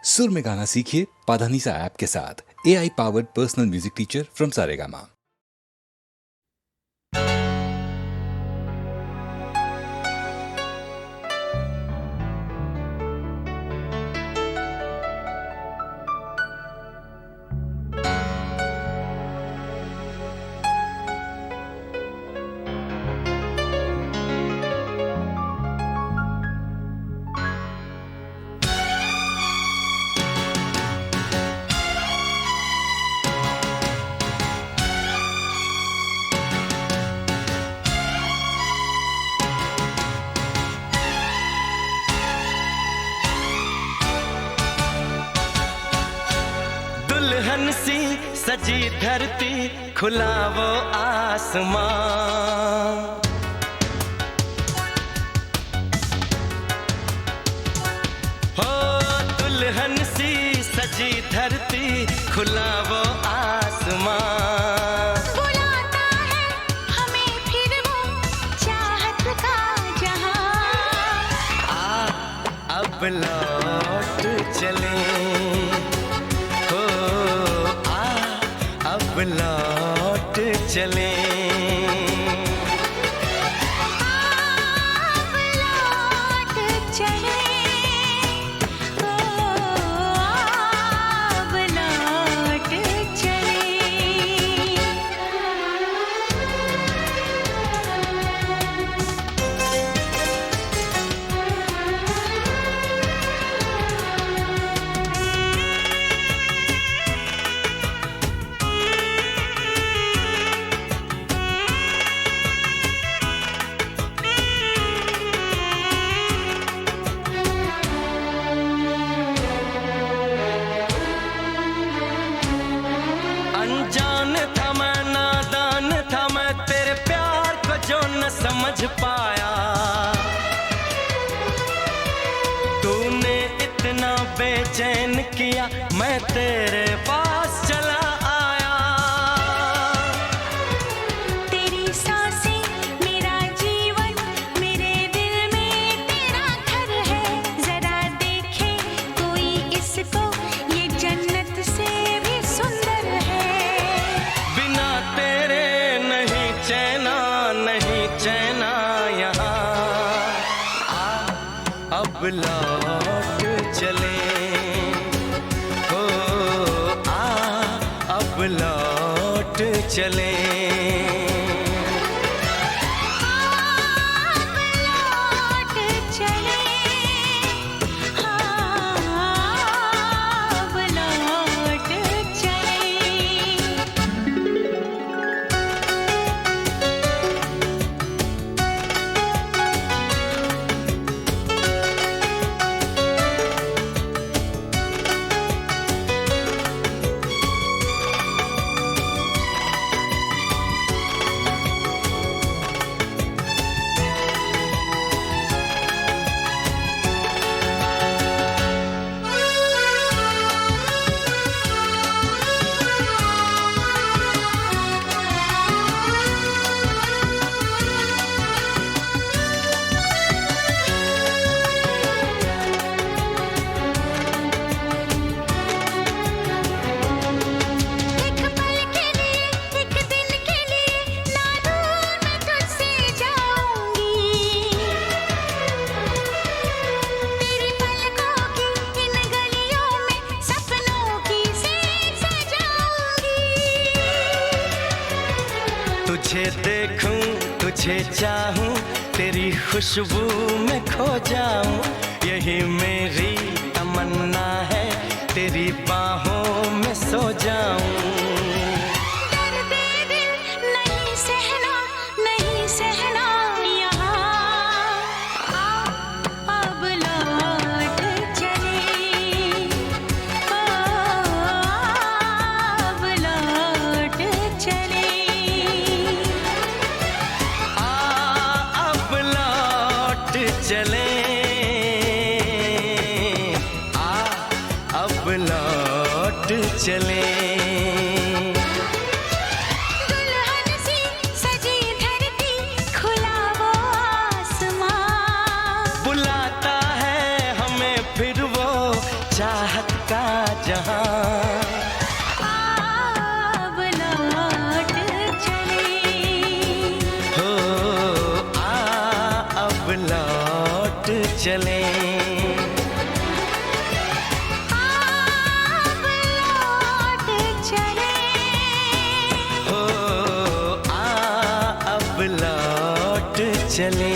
सुर में गाना सीखिए पाधानीसा ऐप के साथ। AI powered personal music teacher from Saregama. दुल्हन सी सजी धरती, खुला वो आसमां। हो दुल्हन सी सजी धरती, खुला वो आसमां। बुलाता है हमें फिर वो चाहत का जहां। अब लौट चले, अब लौट चले। अब लौट चले, अब लौट चले। अनजान था मैं, नादान था मैं, तेरे प्यार को जो न समझ पाया। तूने इतना बेचैन किया, मैं तेरे पास चला आया। तेरी सांसें मेरा जीवन, मेरे दिल में तेरा घर है। जरा देखे कोई इसको, ये जन्नत से भी सुंदर है। बिना तेरे नहीं चैना, नहीं चैना यहाँ। अब लौट चले, हो अब लौट चले। अब लौट चले, अब लौट चले। एक पल के लिए, एक दिन के लिए, ना दूर मैं तुझसे जाऊंगी। तेरी पलकों की इन गलियों में सपनों की सैर सजाऊंगी। तुझे देखूं, तुझे चाहूं, तेरी खुशबू में खो जाऊं। यही मेरी तमन्ना है, तेरी बाहों में सो जाऊं। दर्द दिल नहीं सहना, नहीं सहना यहाँ। अब लौट चले, अब लौट चले। अब लौट चले, अब लौट चले। दुल्हन सी सजी धरती, खुला वो आसमां। बुलाता है हमें फिर वो चाहत चाहत का जहां अब लौट चले हो अब लौट चले अब लौट चले हो अब लौट चले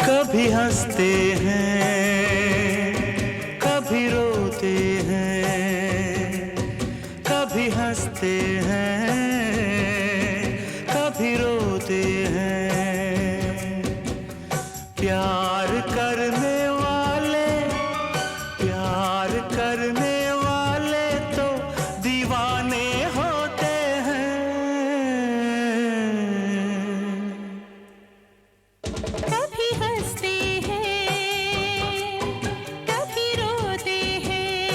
कभी हंसते हैं कभी रोते हैं कभी हंसते हैं कभी रोते हैं प्यार करने वाले तो दीवाने होते हैं कभी हंसते हैं कभी रोते हैं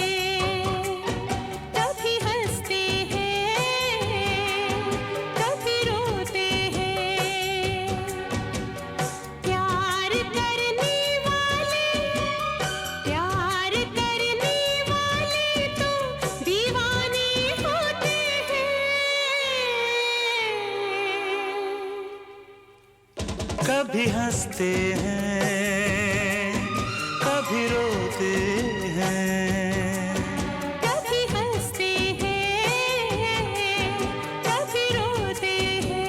कभी हंसते हैं कभी रोते हैं प्यार करने वाले तो दीवाने होते हैं कभी हंसते हैं कभी रोते हैं कभी हंसते हैं कभी रोते हैं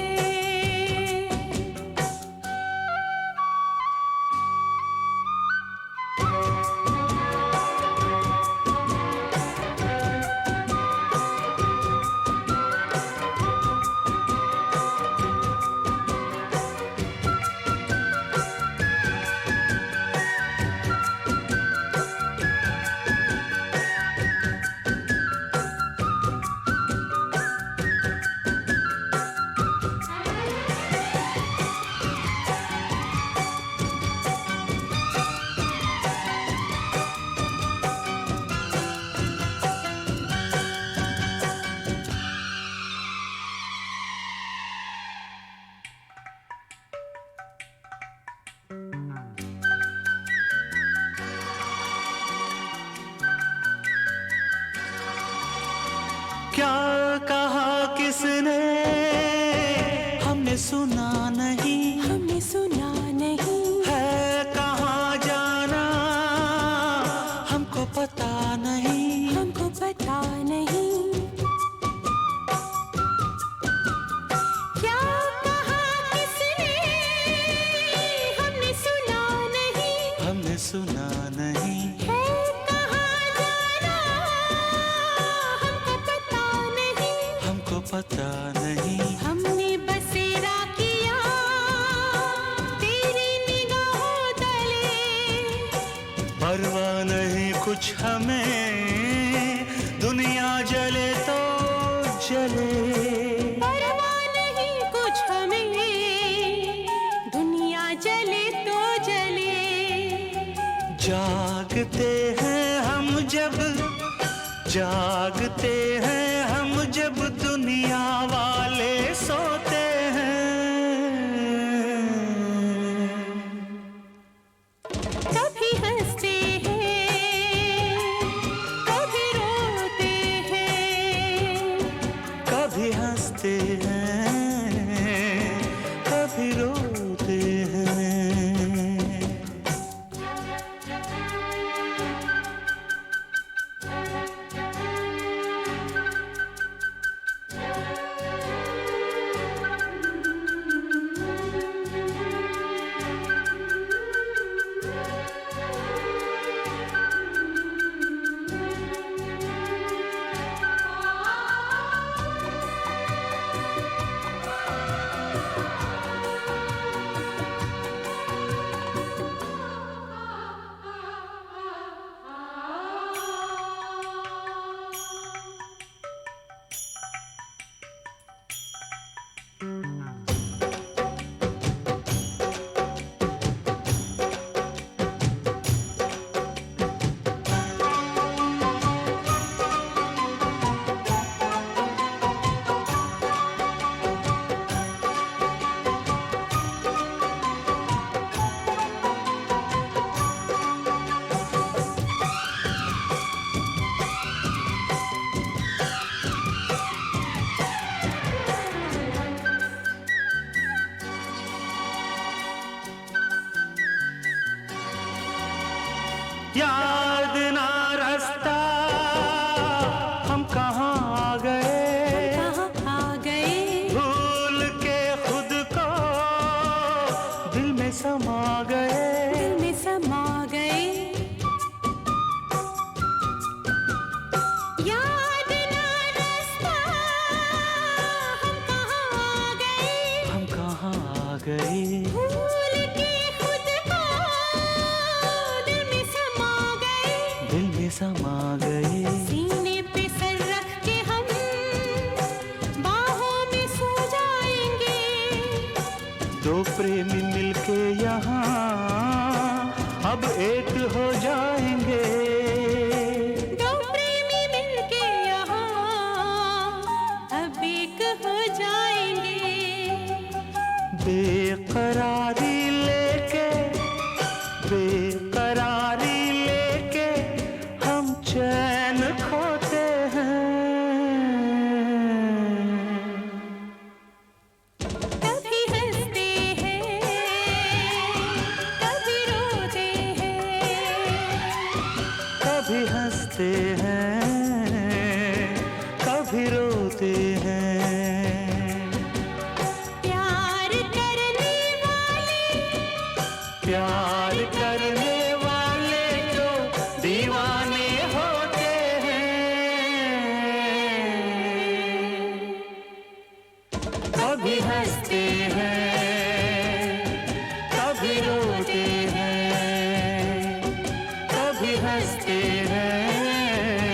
क्या कहा किसने हमने सुना नहीं हमने सुना नहीं है कहाँ जाना हमको पता नहीं हमको पता नहीं क्या कहा किसने हमने सुना नहीं हमने सुना नहीं है कहाँ जाना हमको पता नहीं हमको पता नहीं हमने बसेरा किया तेरी निगाहों तले कुछ हमें, दुनिया जले तो जले। परवाह नहीं कुछ हमें, दुनिया जले तो जले। जागते हैं हम जब, जागते हैं हम जब दुनिया वाले सोते हैं। कभी हंसते हैं, कभी रोते हैं। कभी हंसते हैं, कभी रोते हैं। याद ना रास्ता हम कहाँ आ गए, कहाँ आ गए। भूल के खुद को दिल में समा गए। दिल में समा गए। याद ना रास्ता हम कहाँ आ गए, हम कहाँ आ गए। भूल के खुद को दिल में समा गए। दिल में समा गए। सीने पे सर रख के हम बाहों में सो जाएंगे। दो प्रेमी मिलके यहाँ अब एक हो जाएंगे। दो प्रेमी मिलके यहाँ अब एक हो जाएंगे। बेकरारी लेके, बेकरारी लेके हम चैन खोते हैं। कभी हंसते हैं, कभी रोते हैं। कभी हंसते हैं, कभी रोते हैं। प्यार करने वाले, प्यार करने वाले तो दीवाने होते हैं। कभी हंसते हैं, कभी रोते हैं। कभी हंसते हैं,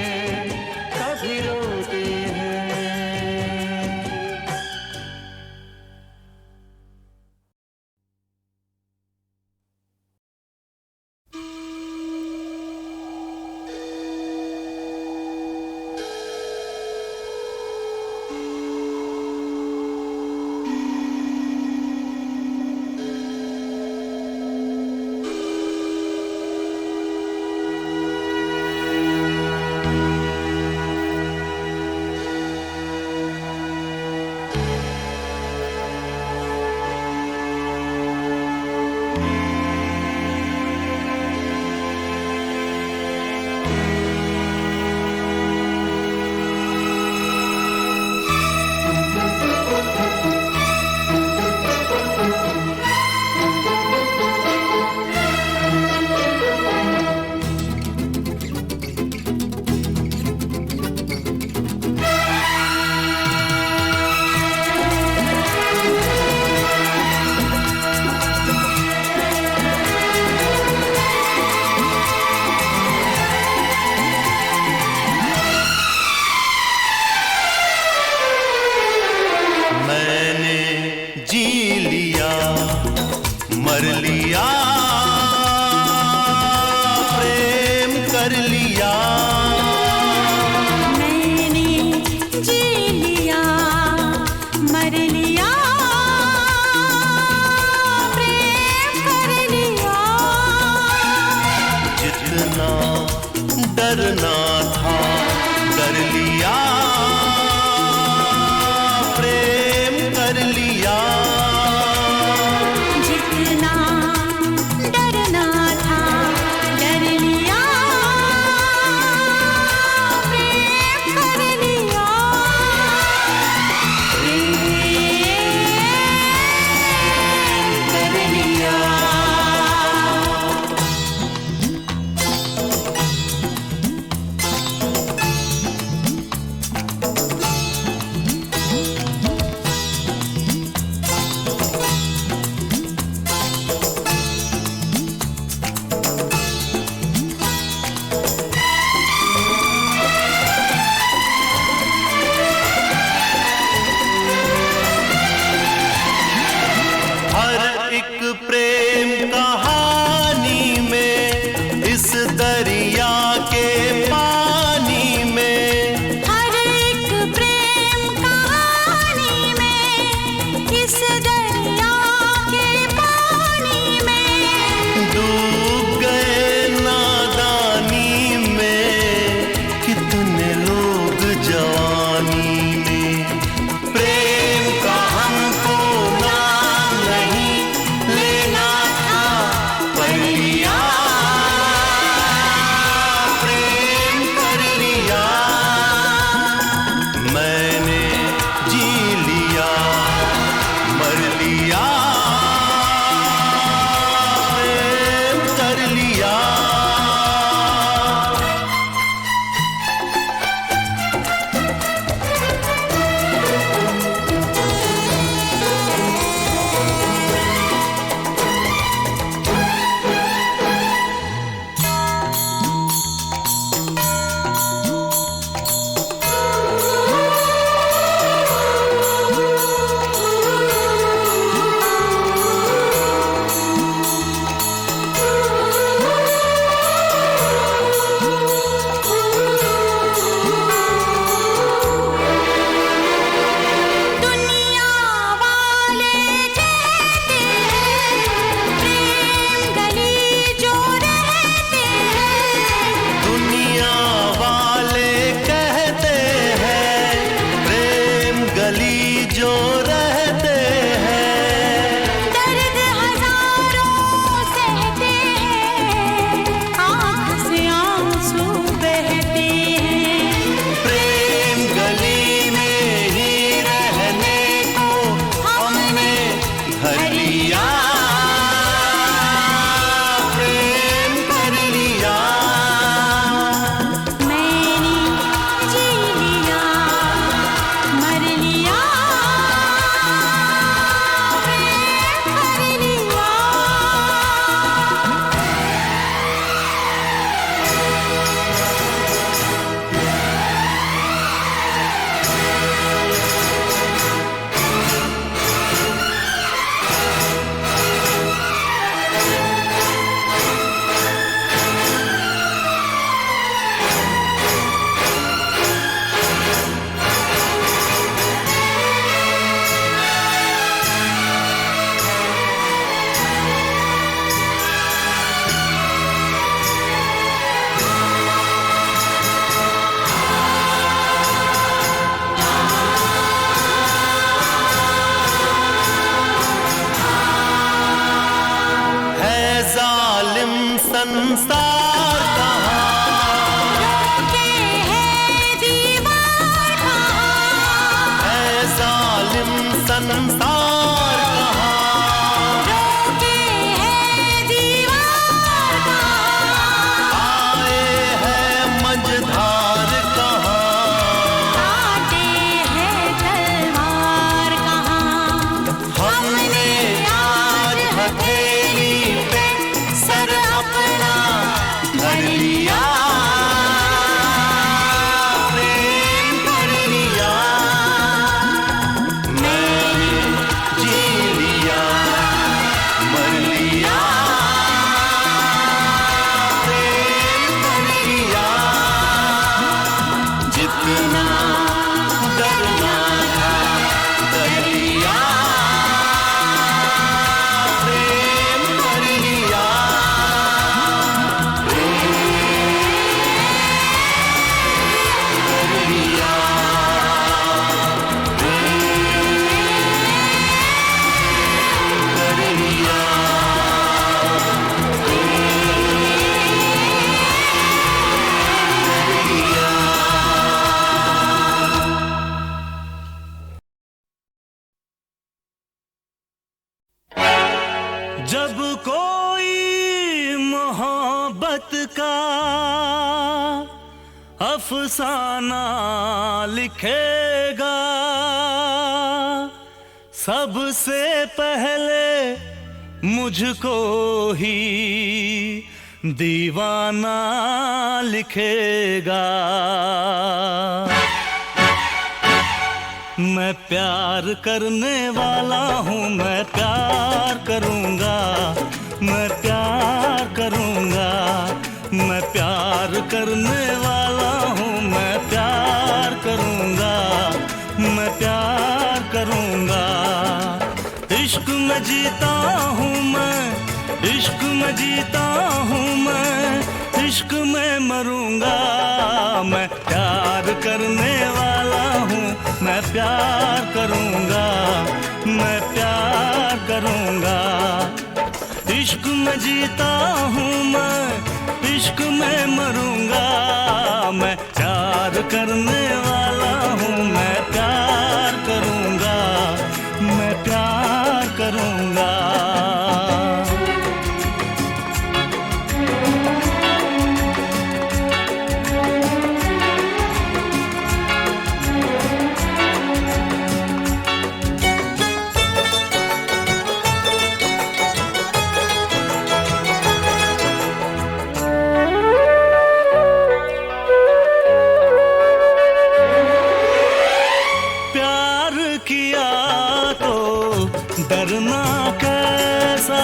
कर लिया। मैंने जी लिया, मर लिया, प्रेम कर लिया। जितना डरना था डर लिया, प्रेम कर लिया। जितना डरना था डर लिया, प्रेम कर लिया। प्रेम कर लिया। हर एक प्रेम कहानी में, इस दरिया के पानी में, हर एक प्रेम कहानी में, इस दरिया के पानी में, डूब गए नादानी में कितने लोग जवानी में। प्रेम का हमको नाम नहीं लेना था, पर लिया, प्रेम कर लिया। मैंने जी लिया, मर लिया, प्रेम कर लिया। दुनिया वाले कहते हैं, प्रेम गली जो रहते हैं। दुनिया वाले कहते हैं, प्रेम गली जो रहते हैं। दर्द हजारों सहते हैं, आँख से आंसू बहते हैं। प्रेम गली में ही रहने को हमने घर लिया, प्रेम कर लिया। मैंने जी लिया, मर लिया, प्रेम कर लिया। है जालिम संसार कहाँ, रोके है दीवार कहाँ, है जालिम संसार कहाँ। रोके है दीवार कहाँ, आए हैं मझधार कहाँ, काटे है तलवार कहाँ। हमने आज हथेली पे सर अपना धर लिया, प्रेम कर लिया। मैंने जी लिया, मर लिया, प्रेम कर लिया। मोहब्बत का अफसाना लिखेगा, सबसे पहले मुझको ही दीवाना लिखेगा। मैं प्यार करने वाला हूँ, मैं प्यार करूँगा, मैं प्यार करूँगा, मैं प्यार करने वाला हूँ, मैं प्यार करूँगा, मैं प्यार करूँगा। इश्क में जीता हूँ मैं, इश्क में जीता हूँ मैं, इश्क में मरूँगा। मैं प्यार करने वाला हूँ, मैं प्यार करूँगा, मैं प्यार करूँगा। इश्क में जीता हूँ मैं, इश्क में मरूँगा। मैं प्यार करने वाला हूँ, मैं प्यार करूँगा, मैं प्यार करूँगा। डरना कैसा,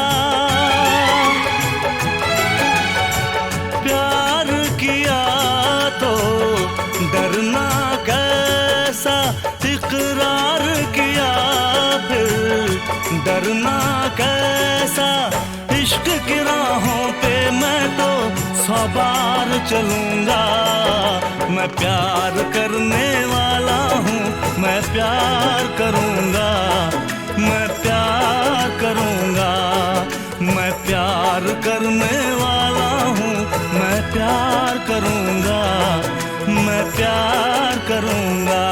प्यार किया तो डरना कैसा, इकरार किया फिर डरना कैसा। इश्क की राहों पे मैं तो 100 बार चलूँगा। मैं प्यार करने वाला हूँ, मैं प्यार करूँगा, मैं प्यार करूँगा। मैं प्यार करने वाला हूँ, मैं प्यार करूँगा, मैं प्यार करूँगा।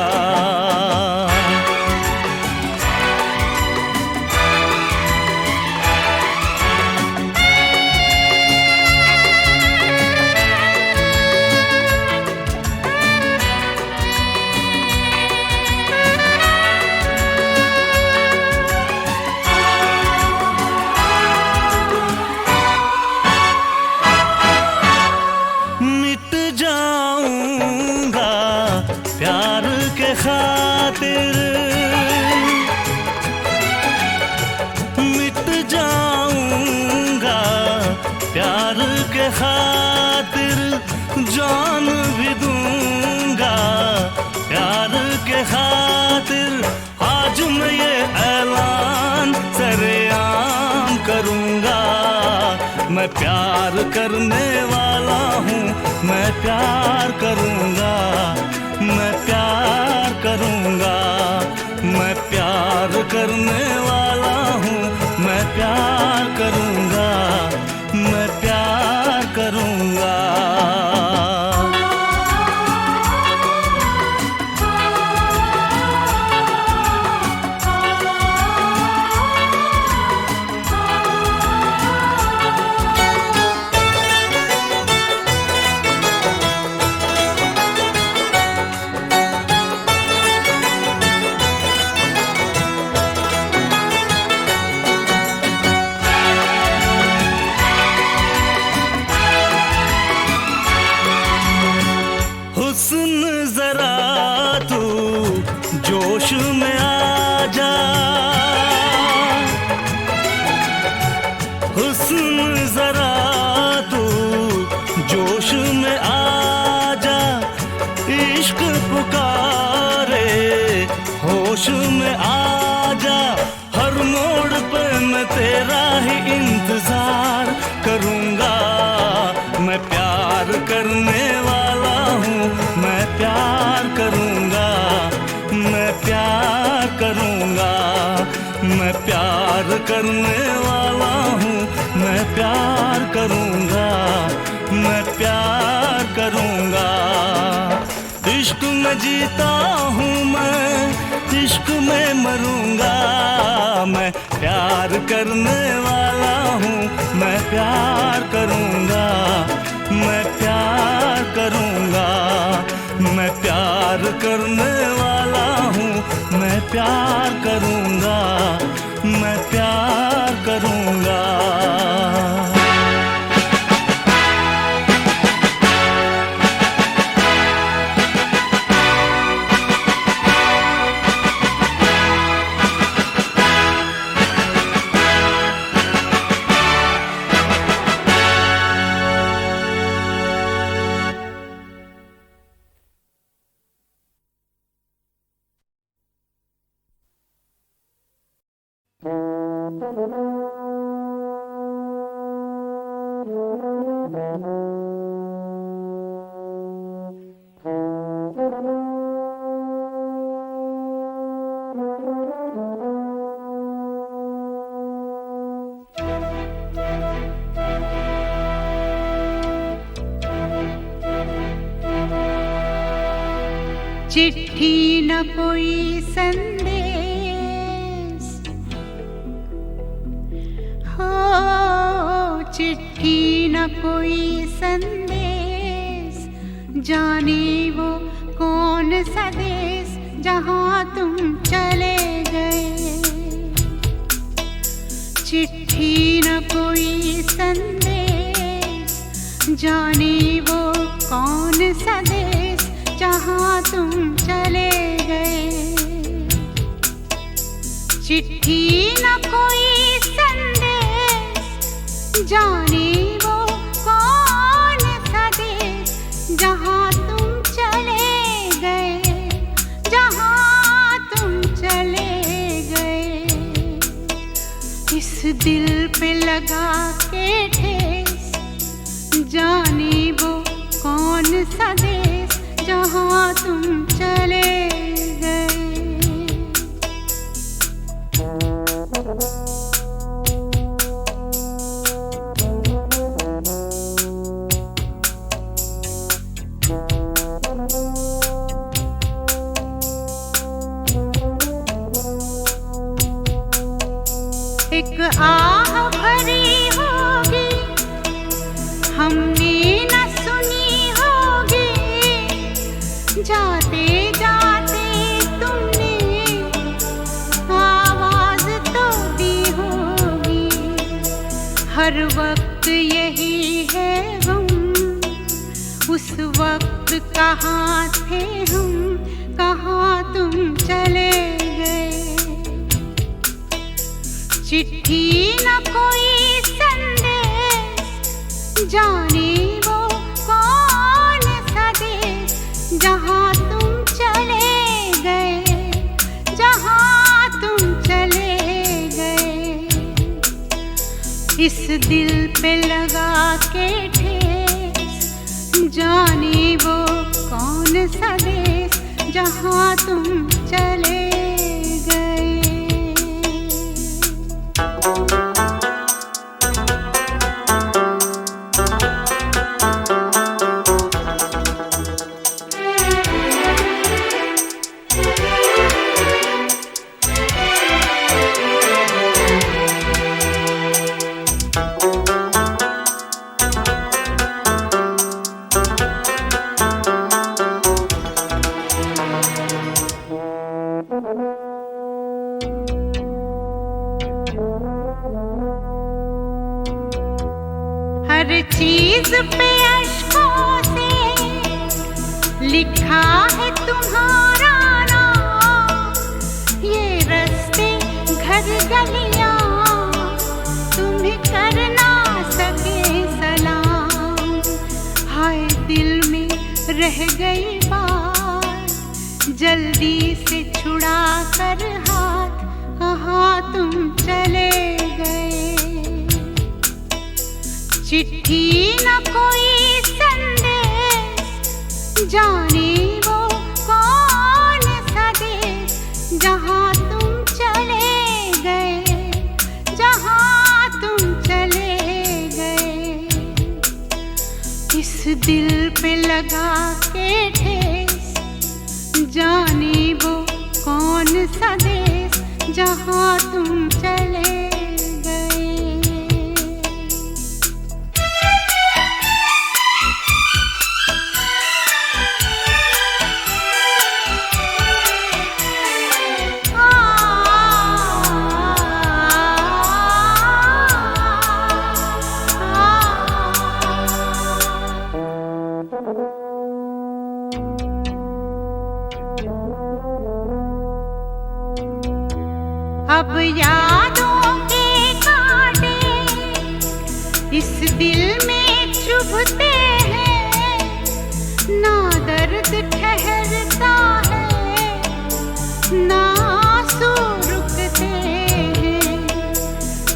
प्यार के खातिर मिट जाऊंगा, प्यार के खातिर जान भी दूंगा, प्यार के खातिर आज मैं ये ऐलान सरेआम करूंगा। मैं प्यार करने वाला हूँ, मैं प्यार करूंगा, मैं प्यार करूँगा। मैं प्यार करने वाला हूँ, मैं प्यार करूँगा, मैं प्यार करूँगा। जरा तू जोश में आ जा, हुस्न जरा तू जोश में आ जा। इश्क पुकारे होश में आ जा। हर मोड़ पे मैं तेरा ही इंतजार करूँगा। मैं प्यार करने वाला हूँ, मैं प्यार करूँगा, मैं प्यार करूँगा। मैं प्यार करने वाला हूँ, मैं प्यार करूँगा, मैं प्यार करूँगा। इश्क में जीता हूँ मैं, इश्क में मरूँगा। मैं प्यार करने वाला हूँ, मैं प्यार करूँगा, करने वाला हूँ, मैं प्यार करूँगा, मैं प्यार करूँगा। चिट्ठी न कोई संदेश हो, चिट्ठी न कोई संदेश, जाने वो कौन सा देश जहाँ तुम चले गए। चिट्ठी न कोई संदेश, जाने वो कौन सा देश जहाँ तुम चले गए। चिट्ठी न कोई संदेश, जाने वो कौन सा देश जहाँ तुम चले गए, जहाँ तुम चले गए। इस दिल पे लगा के ठेस, जाने वो कौन सा देश जहाँ तुम चले गए। एक आह भरी होगी, हमने न सुनी होगी, जाते जाते तुमने आवाज तो दी होगी। हर वक्त यही है गम, उस वक्त कहाँ थे हम, कहाँ तुम चले गए। चिट्ठी न कोई संदेश, जाने वो कौन सा देश जहाँ तुम चले गए, जहाँ तुम चले गए। इस दिल पे लगा के ठेस, जाने वो कौन सा देश जहाँ तुम चले गए। हर चीज पे अश्कों से लिखा है तुम्हारा नाम, ये रास्ते घर गलियां तुम्हें कर ना सके सलाम। हाय दिल में रह गई बात, जल्दी से छुड़ा कर हाथ, कहाँ तुम चले गए। चिट्ठी न कोई संदेश, जाने वो कौन सा देश जहाँ तुम चले गए, जहाँ तुम चले गए। इस दिल पे लगा के ठेस, जाने वो कौन सा देश जहाँ तुम चले गए। अब यादों के कांटे इस दिल में चुभते हैं, ना दर्द ठहरता है ना आंसू रुकते हैं।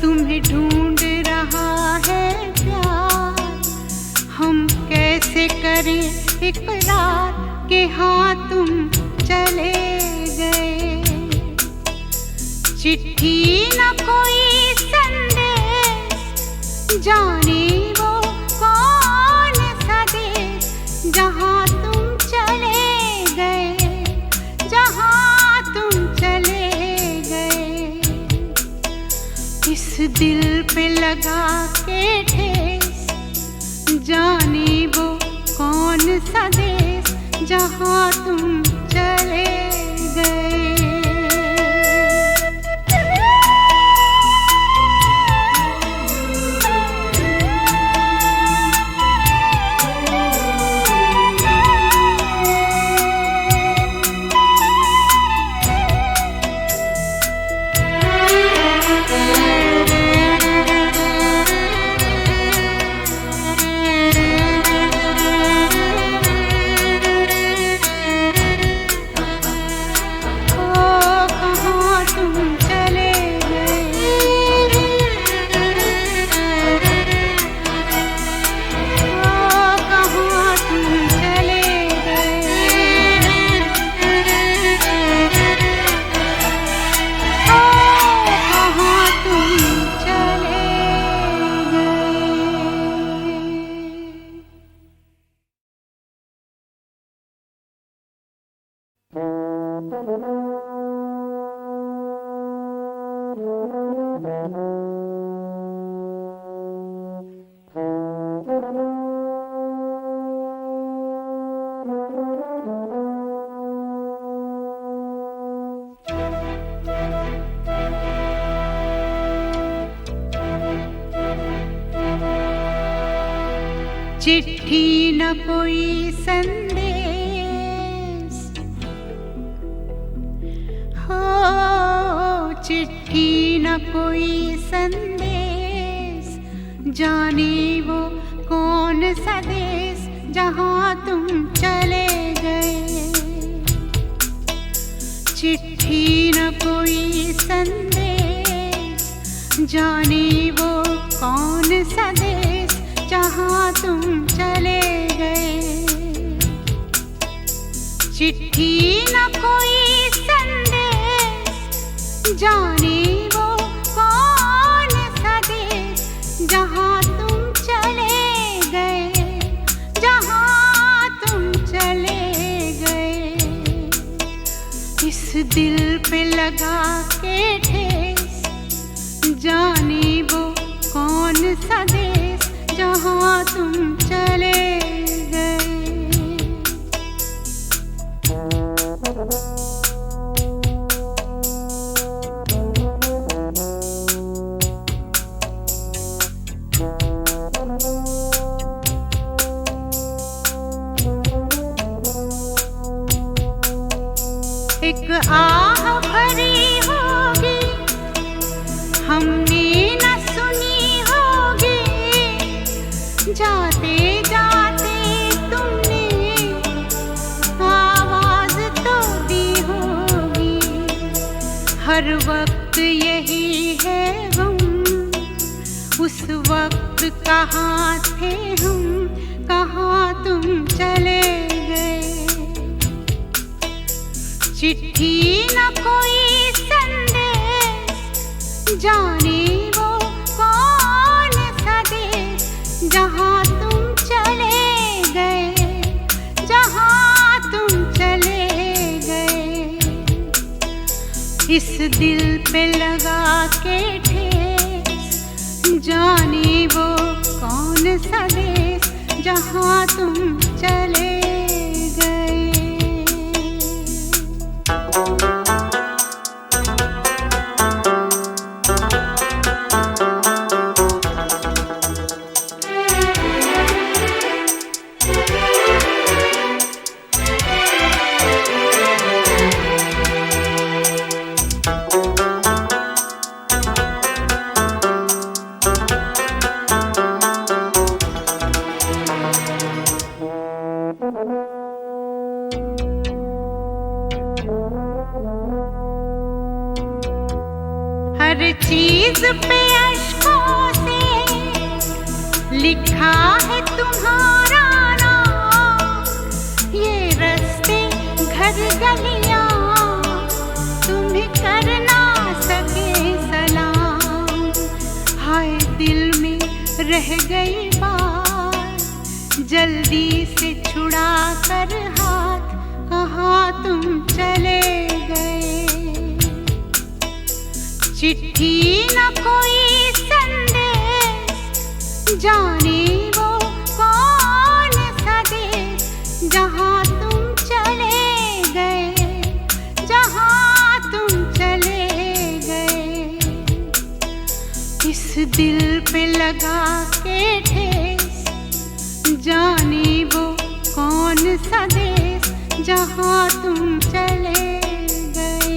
तुम्हें ढूंढ रहा है प्यार, हम कैसे करें इकरार कि हाँ तुम चले गए। चिट्ठी न कोई संदेश, जाने वो कौन सा देश, जहाँ तुम चले गए, जहाँ तुम चले गए। इस दिल पे लगा के ठेस, जाने वो कौन सा देश, जहाँ तुम चले गए। चिट्ठी न कोई संदेश, हो चिट्ठी न कोई संदेश, जाने वो कौन सा देश, जहाँ तुम चले गए। चिट्ठी न कोई संदेश, जाने वो कौन सा देश, जहाँ तुम चले गए। चिट्ठी न कोई संदेश, जाने वो कौन सा देश, जहाँ तुम चले गए, जहाँ तुम चले गए। इस दिल पे लगा के ठेस, जाने वो कौन सा देश, जहाँ तुम चले गए। एक आह भरी होगी, हमने न सुनी होगी, जाते जाते तुमने आवाज तो दी होगी। हर वक्त यही है गम, उस वक्त कहाँ थे हम, कहाँ तुम चले गए। चिट्ठी न कोई संदेश, जाने वो कौन सा देश, जहाँ तुम चले गए, जहाँ तुम चले गए। इस दिल पे लगा के ठेस, जाने वो कौन सा देश, जहाँ तुम चले गए। हर चीज पे अश्कों से लिखा है तुम्हारा नाम, ये रास्ते घर गलियां तुम्हें कर ना सके सलाम। हाय दिल में रह गई बात, जल्दी से छुड़ा कर हाथ, कहाँ तुम चले गए। चिट्ठी न कोई संदेश, जाने वो कौन सा देश, जहाँ तुम चले गए, जहाँ तुम चले गए। इस दिल पे लगा के ठेस, जाने वो कौन सा देश, जहाँ तुम चले गए।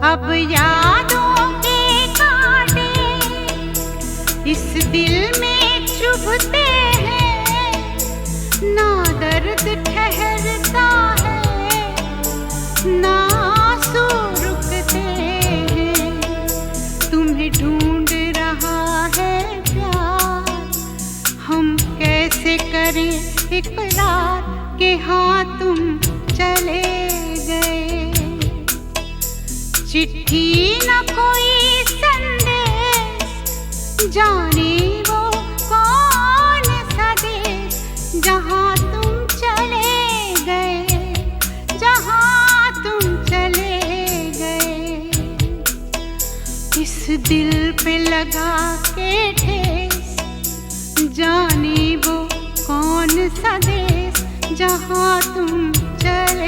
अब यादों के कांटे इस दिल में चुभते हैं, ना दर्द ठहरता है, ना आंसू रुकते हैं। तुम्हें ढूंढ रहा है प्यार, हम कैसे करें इकरार कि हाँ तुम चले गए। चिट्ठी न कोई संदेश, जाने वो कौन सा देश, जहाँ तुम चले गए, जहाँ तुम चले गए। इस दिल पे लगा के ठेस, जाने वो कौन सा देश, जहाँ तुम चले